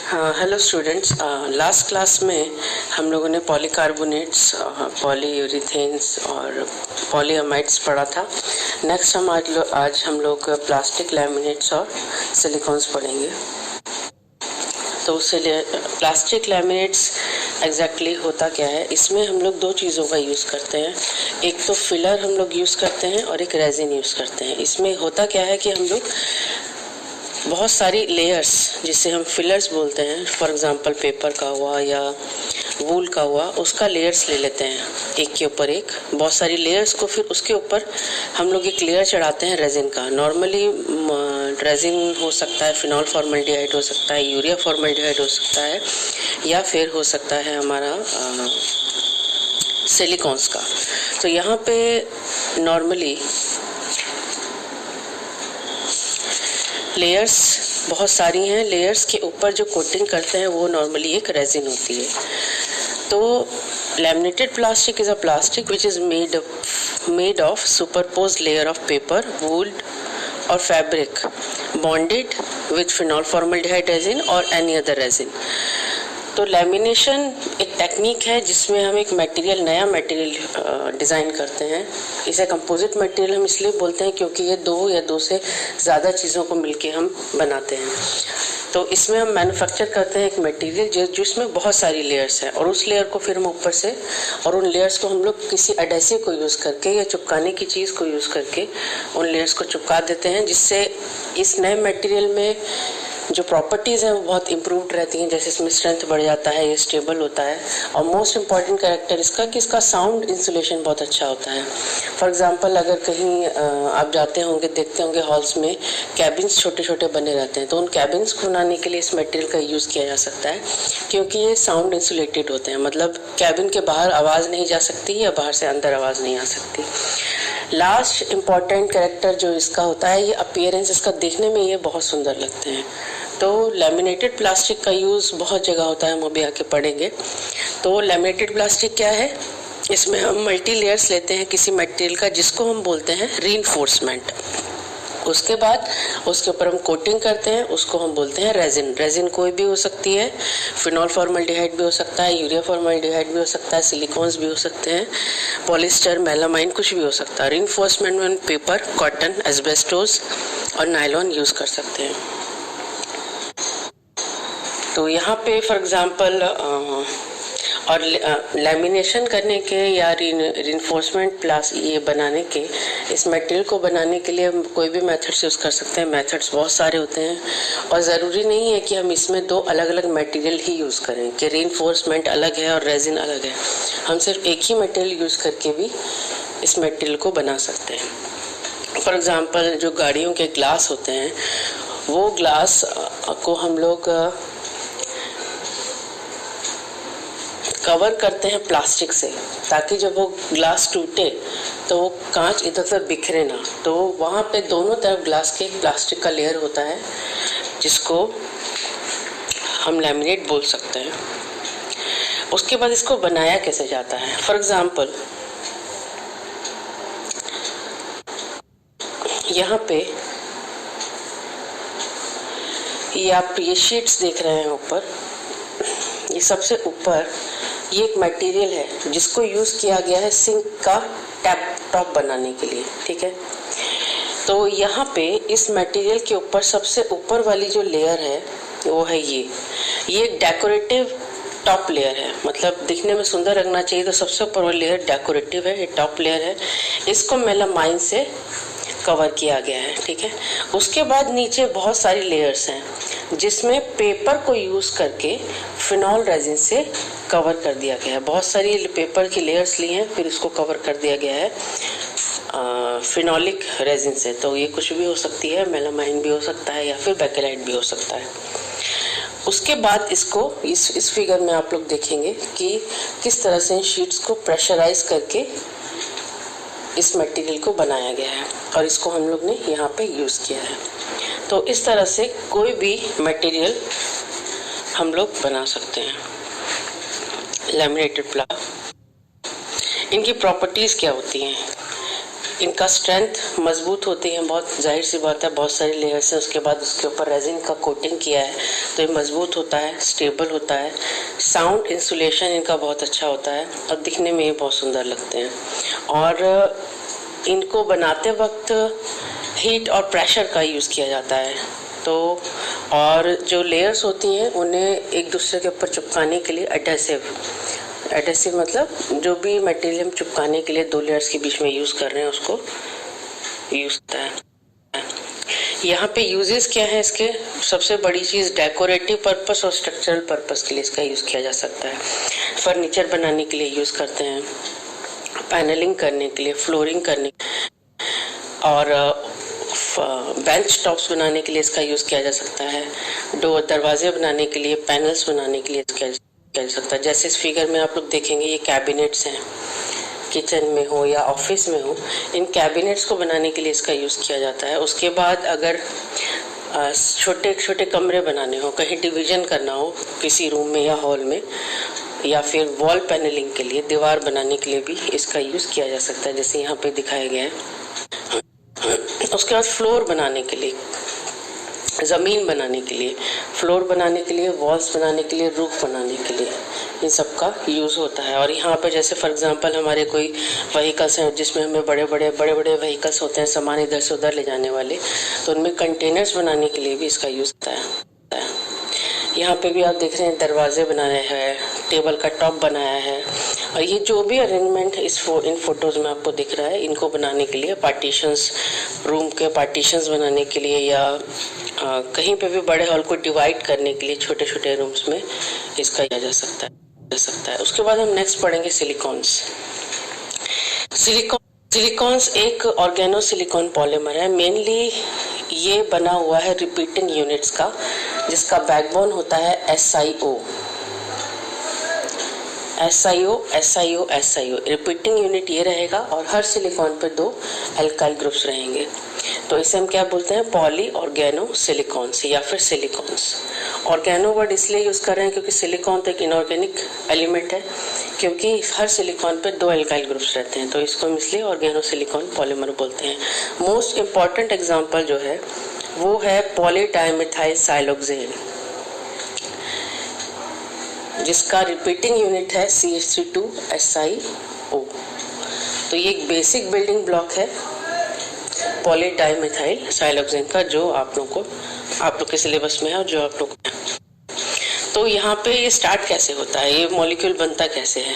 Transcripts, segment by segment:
हाँ, hello students. Last class में हम लोगों ने पॉलीकार्बोनेट्स, पॉलीयूरेथेन्स और पॉलीअमाइड्स पढ़ा था। नेक्स्ट आज हम लोग प्लास्टिक लैमिनेट्स और सिलिकॉन्स पढ़ेंगे। तो प्लास्टिक लैमिनेट्स एग्जैक्टली होता क्या है? इसमें हम लोग दो चीज़ों का यूज़ करते हैं। एक तो फिलर हम लोग यूज़ करते हैं और एक रेजिन यूज़ करते हैं। इसमें होता क्या है कि हम लोग बहुत सारी लेयर्स, जिसे हम फिलर्स बोलते हैं, फॉर एग्जांपल पेपर का हुआ या वूल का हुआ, उसका लेयर्स ले लेते हैं एक के ऊपर एक, बहुत सारी लेयर्स को। फिर उसके ऊपर हम लोग एक लेयर चढ़ाते हैं रेजिन का। नॉर्मली रेजिन हो सकता है फिनॉल फॉर्मल्डिहाइड, हो सकता है यूरिया फॉर्मल्डिहाइड, हो सकता है या फिर हो सकता है हमारा सिलिकॉन्स का। तो यहाँ पे नॉर्मली लेयर्स बहुत सारी हैं। लेयर्स के ऊपर जो कोटिंग करते हैं वो नॉर्मली एक रेजिन होती है। तो laminated plastic is a plastic which is made of superposed layer of paper, wool और fabric bonded with phenol formaldehyde resin और एनी अदर रेजिन। तो लैमिनेशन एक टेक्निक है जिसमें हम एक नया मटेरियल डिज़ाइन करते हैं। इसे कंपोजिट मटेरियल हम इसलिए बोलते हैं क्योंकि ये दो से ज़्यादा चीज़ों को मिलके हम बनाते हैं। तो इसमें हम मैन्युफैक्चर करते हैं एक मटेरियल जिसमें बहुत सारी लेयर्स हैं, और उस लेयर को फिर हम ऊपर से, और उन लेयर्स को हम लोग किसी एडेसिव को यूज़ करके या चिपकाने की चीज़ को यूज़ करके उन लेयर्स को चिपका देते हैं, जिससे इस नए मटेरियल में जो प्रॉपर्टीज़ हैं वो बहुत इम्प्रूव्ड रहती हैं। जैसे इसमें स्ट्रेंथ बढ़ जाता है, ये स्टेबल होता है, और मोस्ट इम्पॉर्टेंट कैरेक्टर इसका कि इसका साउंड इंसुलेशन बहुत अच्छा होता है। फॉर एग्जांपल अगर कहीं आप जाते होंगे, देखते होंगे हॉल्स में कैबिन्स छोटे छोटे बने रहते हैं, तो उन कैबिन्स को बनाने के लिए इस मटेरियल का यूज़ किया जा सकता है, क्योंकि ये साउंड इंसुलेटेड होते हैं। मतलब कैबिन के बाहर आवाज़ नहीं जा सकती या बाहर से अंदर आवाज़ नहीं आ सकती। लास्ट इम्पॉर्टेंट कैरेक्टर जो इसका होता है, ये अपीयरेंस, इसका देखने में ये बहुत सुंदर लगते हैं। तो लैमिनेटेड प्लास्टिक का यूज़ बहुत जगह होता है, हम अभी आके पढ़ेंगे। तो लैमिनेटेड प्लास्टिक क्या है? इसमें हम मल्टी लेयर्स लेते हैं किसी मटेरियल का, जिसको हम बोलते हैं रीइंफोर्समेंट। उसके बाद उसके ऊपर हम कोटिंग करते हैं, उसको हम बोलते हैं रेजिन। रेजिन कोई भी हो सकती है, फिनॉल फॉर्मल्डिहाइड भी हो सकता है, यूरिया फॉर्मल्डिहाइड भी हो सकता है, सिलिकॉन्स भी हो सकते हैं, पॉलिस्टर, मेलामाइन, कुछ भी हो सकता है। रीइंफोर्समेंट में पेपर, कॉटन, एस्बेस्टोस और नायलॉन यूज़ कर सकते हैं। तो यहाँ पे फॉर एग्जांपल और लैमिनेशन करने के या रीइंफोर्समेंट प्लास ये बनाने के, इस मटेरियल को बनाने के लिए हम कोई भी मेथड्स यूज़ कर सकते हैं। मेथड्स बहुत सारे होते हैं, और ज़रूरी नहीं है कि हम इसमें दो अलग अलग मटेरियल ही यूज़ करें कि रीइंफोर्समेंट अलग है और रेजिन अलग है। हम सिर्फ एक ही मटेरियल यूज़ करके भी इस मटेरियल को बना सकते हैं। फॉर एग्जांपल जो गाड़ियों के ग्लास होते हैं, वो ग्लास को हम लोग कवर करते हैं प्लास्टिक से, ताकि जब वो ग्लास टूटे तो वो कांच इधर उधर बिखरे ना। तो वहाँ पे दोनों तरफ ग्लास के एक प्लास्टिक का लेयर होता है, जिसको हम लैमिनेट बोल सकते हैं। उसके बाद इसको बनाया कैसे जाता है? फॉर एग्जांपल यहाँ पे ये आप ये शीट्स देख रहे हैं ऊपर, ये सबसे ऊपर ये एक मटेरियल है जिसको यूज़ किया गया है सिंक का टॉप बनाने के लिए, ठीक है। तो यहाँ पे इस मटेरियल के ऊपर सबसे ऊपर वाली जो लेयर है वो है ये डेकोरेटिव टॉप लेयर है। मतलब दिखने में सुंदर लगना चाहिए, तो सबसे ऊपर वाली लेयर डेकोरेटिव है, ये टॉप लेयर है। इसको मेलामाइन से कवर किया गया है, ठीक है। उसके बाद नीचे बहुत सारी लेयर्स हैं, जिसमें पेपर को यूज़ करके फिनॉल रेजिन से कवर कर दिया गया है। बहुत सारी पेपर की लेयर्स ली हैं, फिर इसको कवर कर दिया गया है फिनॉलिक रेजिन से। तो ये कुछ भी हो सकती है, मेलामाइन भी हो सकता है या फिर बेकेलाइट भी हो सकता है। उसके बाद इसको इस फिगर में आप लोग देखेंगे कि किस तरह से इन शीट्स को प्रेशराइज करके इस मटेरियल को बनाया गया है, और इसको हम लोग ने यहाँ पे यूज़ किया है। तो इस तरह से कोई भी मटेरियल हम लोग बना सकते हैं लैमिनेटेड प्लास्टिक। इनकी प्रॉपर्टीज़ क्या होती हैं? इनका स्ट्रेंथ मजबूत होती है, बहुत जाहिर सी बात है, बहुत सारे लेयर्स हैं, उसके बाद उसके ऊपर रेजिन का कोटिंग किया है तो ये मजबूत होता है, स्टेबल होता है। साउंड इंसुलेशन इनका बहुत अच्छा होता है और दिखने में ये बहुत सुंदर लगते हैं। और इनको बनाते वक्त हीट और प्रेशर का यूज़ किया जाता है। तो और जो लेयर्स होती हैं उन्हें एक दूसरे के ऊपर चिपकाने के लिए एडेसिव मतलब जो भी मटेरियल हम चिपकाने के लिए दो लेयर्स के बीच में यूज़ कर रहे हैं उसको यूज़ होता है। यहाँ पे यूजेस क्या है इसके, सबसे बड़ी चीज़ डेकोरेटिव पर्पस और स्ट्रक्चरल पर्पस के लिए इसका यूज़ किया जा सकता है। फर्नीचर बनाने के लिए यूज़ करते हैं, पैनलिंग करने के लिए, फ्लोरिंग करने और बेंच टॉप्स बनाने के लिए इसका यूज़ किया जा सकता है। दरवाजे बनाने के लिए, पैनल्स बनाने के लिए किया जा सकता है। जैसे इस फिगर में आप लोग देखेंगे ये कैबिनेट्स हैं, किचन में हो या ऑफिस में हो, इन कैबिनेट्स को बनाने के लिए इसका यूज़ किया जाता है। उसके बाद अगर छोटे छोटे कमरे बनाने हो, कहीं डिवीजन करना हो किसी रूम में या हॉल में, या फिर वॉल पैनलिंग के लिए, दीवार बनाने के लिए भी इसका यूज़ किया जा सकता है, जैसे यहाँ पे दिखाया गया है। उसके बाद फ्लोर बनाने के लिए, ज़मीन बनाने के लिए, फ्लोर बनाने के लिए, वॉल्स बनाने के लिए, रूफ बनाने के लिए, इन सब का यूज़ होता है। और यहाँ पे जैसे फॉर एग्जांपल हमारे कोई व्हीकल्स हैं जिसमें हमें बड़े बड़े व्हीकल्स होते हैं सामान इधर से उधर ले जाने वाले, तो उनमें कंटेनर्स बनाने के लिए भी इसका यूज़ होता है। यहाँ पे भी आप देख रहे हैं दरवाजे बनाए हैं, टेबल का टॉप बनाया है, और ये जो भी अरेंजमेंट इन फोटोज में आपको दिख रहा है, इनको बनाने के लिए पार्टीशंस, रूम के पार्टीशंस बनाने के लिए, या कहीं पे भी बड़े हॉल को डिवाइड करने के लिए छोटे छोटे रूम्स में इसका किया जा सकता है। उसके बाद हम नेक्स्ट पढ़ेंगे सिलिकॉन्स। सिलिकॉन्स एक ऑर्गेनो सिलिकॉन पॉलीमर है। मेनली ये बना हुआ है रिपीटिंग यूनिट्स का, जिसका बैकबोन होता है SiO। रिपीटिंग यूनिट ये रहेगा और हर सिलिकॉन पे 2 एल्काइल ग्रुप्स रहेंगे। तो इसे हम क्या बोलते हैं, पॉली ऑर्गेनो सिलिकॉन्स या फिर सिलिकॉन्स। ऑर्गेनो वर्ड इसलिए यूज कर रहे हैं क्योंकि सिलिकॉन तो एक इनऑर्गेनिक एलिमेंट है, क्योंकि हर सिलिकॉन पे 2 एल्काइल ग्रुप्स रहते हैं, तो इसको हम इसलिए ऑर्गेनो सिलिकॉन पॉलीमर बोलते हैं। मोस्ट इंपॉर्टेंट एग्जांपल जो है वो है पॉलीडाइमिथाइल साइलोक्सेन, जिसका रिपीटिंग यूनिट है CH32SiO। तो ये एक बेसिक बिल्डिंग ब्लॉक है पॉलीडाइमिथाइल साइलोक्सेन का, जो आप लोग के सिलेबस में है और जो आप लोग। तो यहाँ पे ये स्टार्ट कैसे होता है, ये मॉलिक्यूल बनता कैसे है।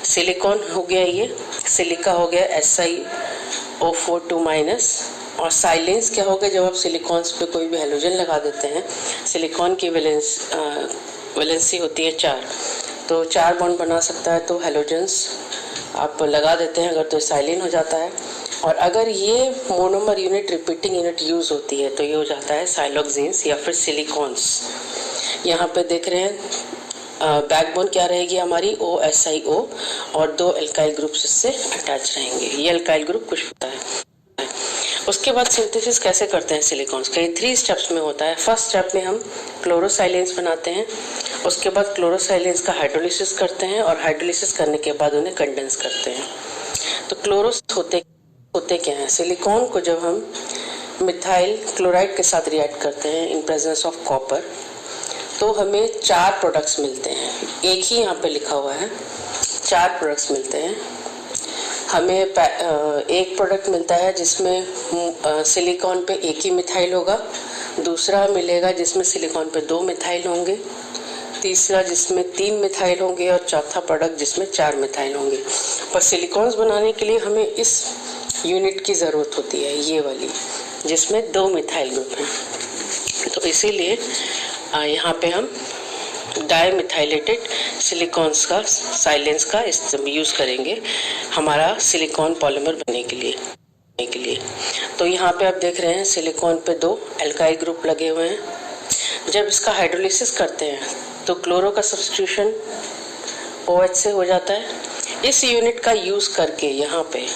सिलिकॉन हो गया, ये सिलिका हो गया SiO4 - और साइलेंस क्या हो गया, जब आप सिलिकॉन्स पे कोई भी हैलोजन लगा देते हैं, सिलिकॉन की वैलेंसी होती है 4, तो 4 बॉन्ड बना सकता है, तो हैलोजेंस आप लगा देते हैं अगर, तो साइलेन हो जाता है। और अगर ये monomer unit, repeating unit use होती है तो ये हो जाता है साइलोक्सेन्स या फिर सिलिकॉन्स। यहाँ पे देख रहे हैं बैकबोन क्या रहेगी हमारी, OSiO, और 2 एल्काइल ग्रुप्स इससे अटैच रहेंगे। ये एल्काइल ग्रुप कुछ होता है। उसके बाद सिंथेसिस कैसे करते हैं सिलिकॉन्स का, ये 3 स्टेप्स में होता है। फर्स्ट स्टेप में हम क्लोरोसाइलेंस बनाते हैं, उसके बाद क्लोरोसाइलेंस का हाइड्रोलिसिस करते हैं, और हाइड्रोलिसिस करने के बाद उन्हें कंडेंस करते हैं। तो क्लोरोस होते क्या हैं, सिलिकॉन को जब हम मिथाइल क्लोराइड के साथ रिएक्ट करते हैं इन प्रेजेंस ऑफ कॉपर, तो हमें 4 प्रोडक्ट्स मिलते हैं। एक ही यहाँ पे लिखा हुआ है, 4 प्रोडक्ट्स मिलते हैं हमें। एक प्रोडक्ट मिलता है जिसमें सिलिकॉन पे एक ही मिथाइल होगा, दूसरा मिलेगा जिसमें सिलिकॉन पे 2 मिथाइल होंगे, तीसरा जिसमें 3 मिथाइल होंगे, और चौथा प्रोडक्ट जिसमें 4 मिथाइल होंगे। पर सिलिकॉन्स बनाने के लिए हमें इस यूनिट की ज़रूरत होती है, ये वाली, जिसमें 2 मिथाइल ग्रुप हैं। तो इसीलिए यहाँ पे हम डाइमिथाइलेटेड सिलिकॉन्स का साइलेंस का यूज़ करेंगे हमारा सिलिकॉन पॉलीमर बनने के लिए। तो यहाँ पे आप देख रहे हैं सिलिकॉन पे 2 एल्काइल ग्रुप लगे हुए हैं। जब इसका हाइड्रोलिसिस करते हैं तो क्लोरो का सब्स्टिट्यूशन OH से हो जाता है। इस यूनिट का यूज़ करके यहाँ पे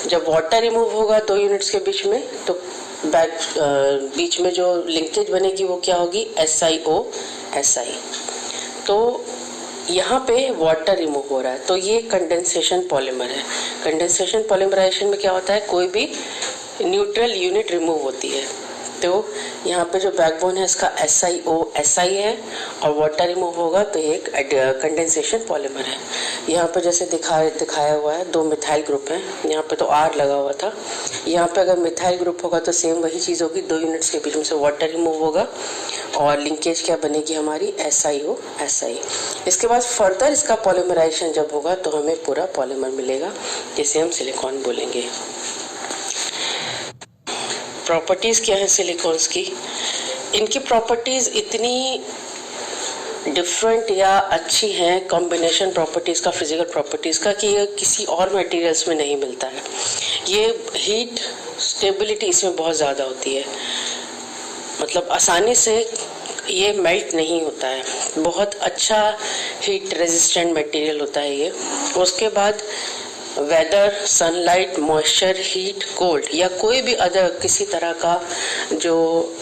जब वाटर रिमूव होगा 2 यूनिट्स के बीच में, तो बीच में जो लिंकेज बनेगी वो क्या होगी, SiO-Si। तो यहाँ पे वाटर रिमूव हो रहा है, तो ये कंडेंसेशन पॉलीमर है। कंडेंसेशन पॉलीमराइजेशन में क्या होता है, कोई भी न्यूट्रल यूनिट रिमूव होती है। तो यहाँ पे जो बैकबोन है इसका SiO है और वाटर रिमूव होगा तो एक कंडेंसेशन पॉलीमर है। यहाँ पे जैसे दिखाया हुआ है 2 मिथाइल ग्रुप हैं, यहाँ पे तो R लगा हुआ था। यहाँ पे अगर मिथाइल ग्रुप होगा तो सेम वही चीज़ होगी, 2 यूनिट्स के बीच में से वाटर रिमूव होगा और लिंकेज क्या बनेगी हमारी SiO Si। इसके बाद फर्दर इसका पॉलीमराइजेशन जब होगा तो हमें पूरा पॉलीमर मिलेगा, जिसे हम सिलिकॉन बोलेंगे। प्रॉपर्टीज़ क्या है सिलिकॉन्स की, इनकी प्रॉपर्टीज़ इतनी डिफरेंट या अच्छी हैं, कॉम्बिनेशन प्रॉपर्टीज़ का, फिजिकल प्रॉपर्टीज़ का, कि ये किसी और मटेरियल्स में नहीं मिलता है। ये हीट स्टेबिलिटी इसमें बहुत ज़्यादा होती है, मतलब आसानी से ये मेल्ट नहीं होता है, बहुत अच्छा हीट रेजिस्टेंट मटेरियल होता है ये। उसके बाद weather, sunlight, moisture, heat, cold या कोई भी अदर किसी तरह का जो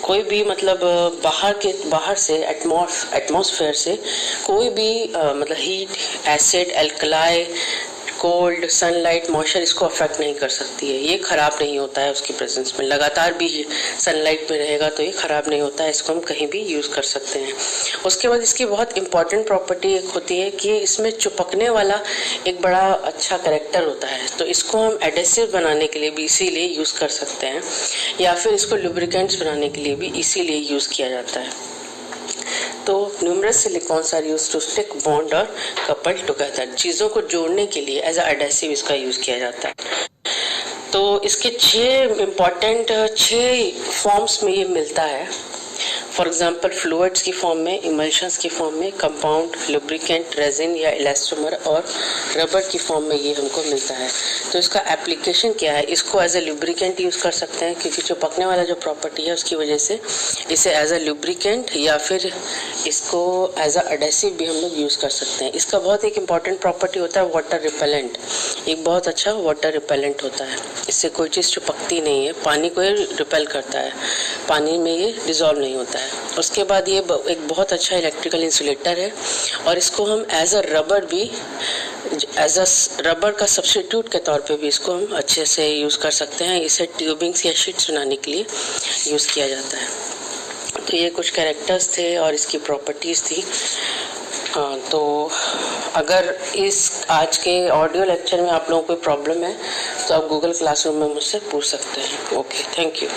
कोई भी मतलब बाहर से एटमॉस्फेयर से कोई भी मतलब heat, acid, alkali, cold, sunlight, moisture इसको अफेक्ट नहीं कर सकती है। ये खराब नहीं होता है उसकी प्रेजेंस में, लगातार भी सनलाइट में रहेगा तो ये खराब नहीं होता है, इसको हम कहीं भी यूज़ कर सकते हैं। उसके बाद इसकी बहुत इंपॉर्टेंट प्रॉपर्टी एक होती है कि इसमें चिपकने वाला एक बड़ा अच्छा कैरेक्टर होता है, तो इसको हम एडेसिव बनाने के लिए भी इसीलिए यूज़ कर सकते हैं, या फिर इसको लुब्रिकेंट्स बनाने के लिए भी इसीलिए यूज़ किया जाता है। तो numerous silicones are used to stick, bond और कपल टुगेदर, चीज़ों को जोड़ने के लिए एज अ एडेसिव इसका यूज़ किया जाता है। तो इसके 6 फॉर्म्स में ये मिलता है। फॉर एग्जांपल फ्लूइड्स की फॉर्म में, इमल्शंस की फॉर्म में, कंपाउंड, लुब्रिकेंट, रेजिन या इलास्टोमर और रबर की फॉर्म में ये हमको मिलता है। तो इसका एप्लीकेशन क्या है, इसको एज अ लुब्रिकेंट यूज़ कर सकते हैं क्योंकि चिपकने वाला जो प्रॉपर्टी है उसकी वजह से इसे एज अ लुब्रिकेंट या फिर इसको एज अ एडेसिव भी हम लोग यूज़ कर सकते हैं। इसका बहुत एक इम्पॉर्टेंट प्रॉपर्टी होता है वाटर रिपेलेंट, एक बहुत अच्छा वाटर रिपेलेंट होता है, इससे कोई चीज़ चिपकती नहीं है, पानी को ये रिपेल करता है, पानी में ये डिजॉल्व नहीं होता है। उसके बाद ये एक बहुत अच्छा इलेक्ट्रिकल इंसुलेटर है और इसको हम एज अ रबर का सब्स्टिट्यूट के तौर पे भी इसको हम अच्छे से यूज़ कर सकते हैं। इसे ट्यूबिंग्स या शीट्स बनाने के लिए यूज़ किया जाता है। तो ये कुछ कैरेक्टर्स थे और इसकी प्रॉपर्टीज़ थी। तो अगर इस आज के ऑडियो लेक्चर में आप लोगों को कोई प्रॉब्लम है तो आप गूगल क्लासरूम में मुझसे पूछ सकते हैं। Okay, thank you.